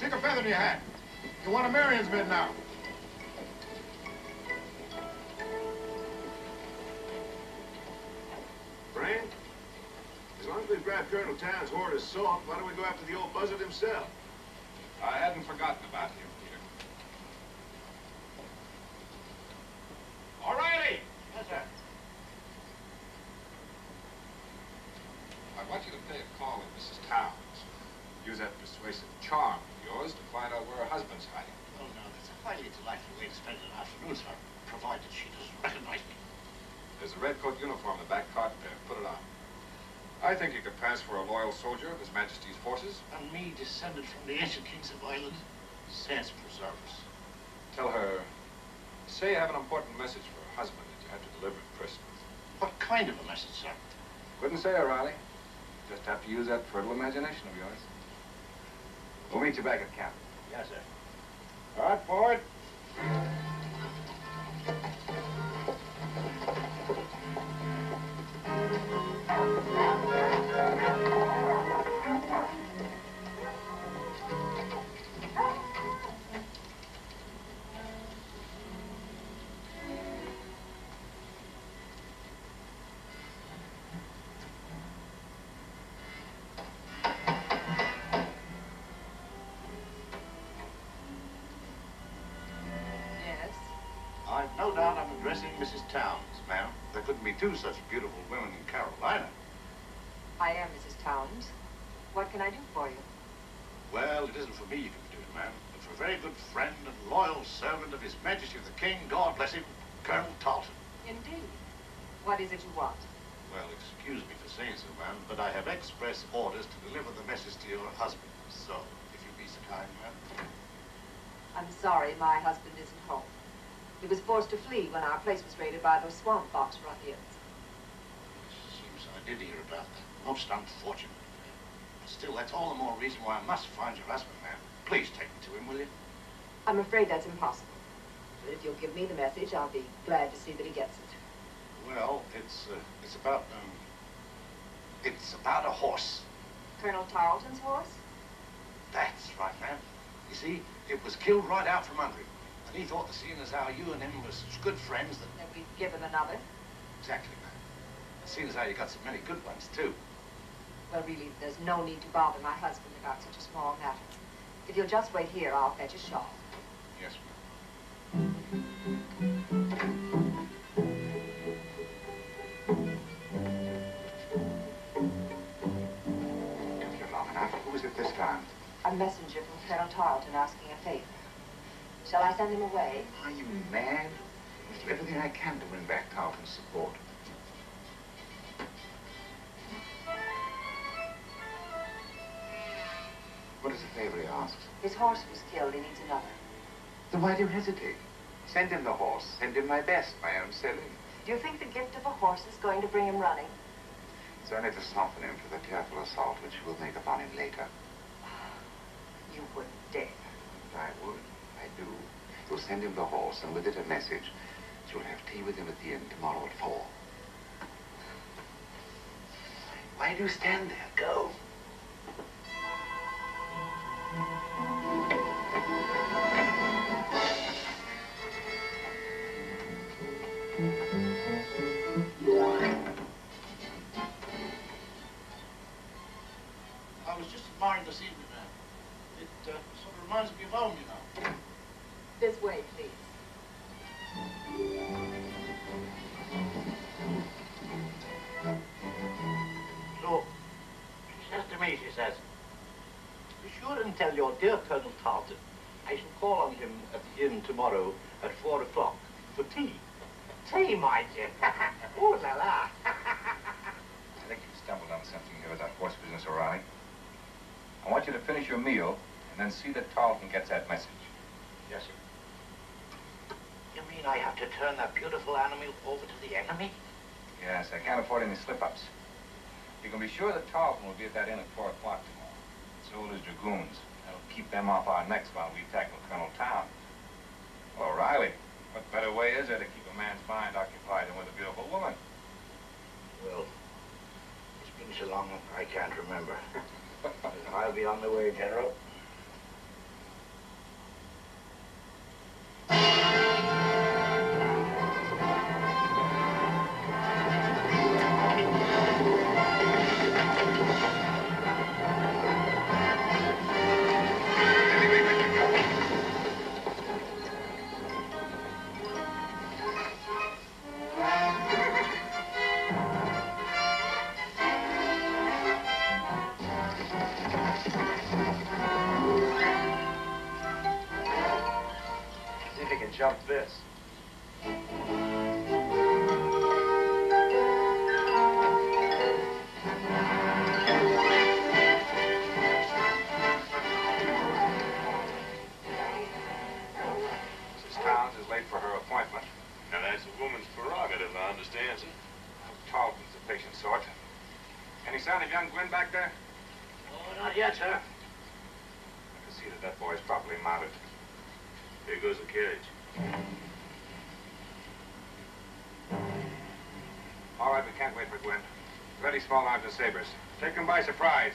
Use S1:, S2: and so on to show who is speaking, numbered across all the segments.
S1: Stick a feather in your hat. You're one of Marion's men now.
S2: Frank, as long as we've grabbed Colonel Towns' hoard of salt, why don't we go after the old buzzard himself?
S3: I hadn't forgotten about him, Peter. O'Reilly!
S1: Yes, sir.
S3: I want you to pay a call at Mrs. Towns. Use that persuasive charm of yours to find out where her husband's hiding.
S4: Oh, no, that's a highly delightful way to spend an afternoon, sir, provided she doesn't recognize me.
S3: There's a red coat uniform in the back cart there. Put it on. I think you could pass for a loyal soldier of His Majesty's forces.
S4: And me, descended from the ancient kings of Ireland, saints preserve us.
S3: Tell her, say you have an important message for her husband that you have to deliver at Christmas.
S4: What kind of a message, sir?
S3: Couldn't say, O'Reilly. Just have to use that fertile imagination of yours. We'll meet you back at camp.
S4: Yes, sir.
S3: All right, forward.
S4: I've no doubt I'm addressing Mrs. Towns, ma'am. There couldn't be two such beautiful women in Carolina.
S5: I am Mrs. Towns. What can I do for you?
S4: Well, it isn't for me you can be doing, ma'am, but for a very good friend and loyal servant of His Majesty the King, God bless him, Colonel Tarleton.
S5: Indeed. What is it you want?
S4: Well, excuse me for saying so, ma'am, but I have express orders to deliver the message to your husband. So, if you'd be so kind, ma'am.
S5: I'm sorry, my husband isn't home. He was forced to flee when our place was raided by those swamp fox ruffians.
S4: Seems I did hear about that. Most unfortunate. But still, that's all the more reason why I must find your husband, ma'am. Please take me to him, will you?
S5: I'm afraid that's impossible. But if you'll give me the message, I'll be glad to see that he gets it.
S4: Well, it's about a horse.
S5: Colonel Tarleton's horse?
S4: That's right, ma'am. You see, it was killed right out from under him. And he thought that seeing as how you and him were such good friends that...
S5: That we'd give him another?
S4: Exactly, ma'am. And seeing as how you got so many good ones, too.
S5: Well, really, there's no need to bother my husband about such a small matter. If you'll just wait here, I'll fetch a shawl.
S4: Yes, ma'am.
S6: Took you long enough. Who is it this time?
S5: A messenger from Colonel Tarleton asking a favor. Shall I send him away?
S6: Are you mad? I must do everything I can to win back Tarleton's support. What is the favor he asks?
S5: His horse was killed. He needs another.
S6: Then why do you hesitate? Send him the horse. Send him my best, my own selling.
S5: Do you think the gift of a horse is going to bring him running?
S6: It's only to soften him for the tearful assault which you will make upon him later.
S5: You wouldn't dare.
S6: I would. I do. You'll send him the horse, and with it a message. You'll have tea with him at the inn tomorrow at 4. Why do you stand there? Go.
S4: I was just admiring this evening, ma'am. It sort of reminds me of home, you know.
S5: This way, please.
S4: So, she says to me, she says, be sure and tell your dear Colonel Tarleton I shall call on him at the inn tomorrow at 4 o'clock for tea. Tea, mind you. Ooh la la.
S3: I think you've stumbled on something here with that horse business, O'Reilly. I want you to finish your meal and then see that Tarleton gets that message.
S4: Yes, sir. You mean I have to turn that beautiful animal over to the enemy?
S3: Yes, I can't afford any slip-ups. You can be sure that Tarleton will be at that inn at 4 o'clock tomorrow. So will his dragoons. That'll keep them off our necks while we tackle Colonel Towns. Well, O'Reilly, what better way is there to keep a man's mind occupied than with a beautiful woman?
S4: Well, it's been so long I can't remember. I'll be on the way, General.
S3: jump this. Mrs. Towns is late for her appointment.
S2: Now, that's a woman's prerogative, I understand, sir.
S3: Tarleton's the patient sort. Any sign of young Gwynn back there?
S4: Oh, not yet, sir.
S3: I can see that boy's properly mounted.
S2: Here goes the carriage.
S3: All right, we can't wait for Gwynn. Ready small arms and sabers. Take him by surprise.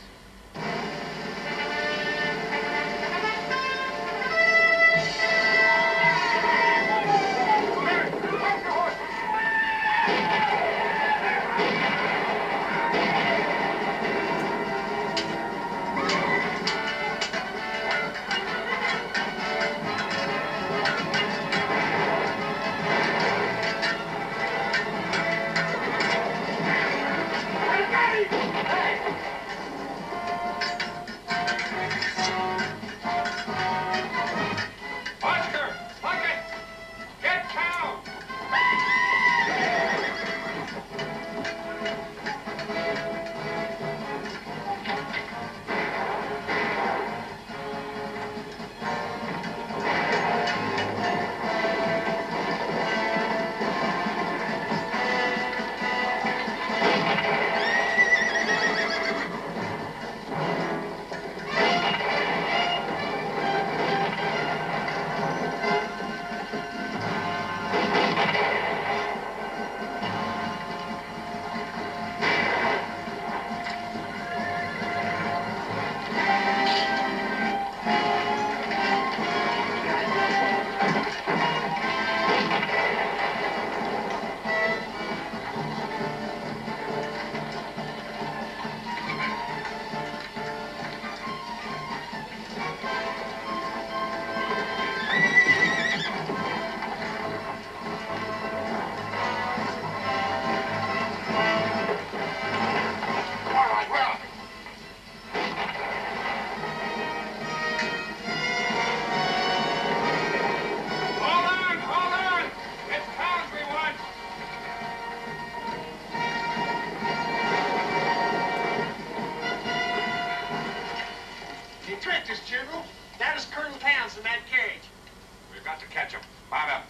S7: General. That is Colonel Towns in that carriage.
S3: We've got to catch him. Mount up.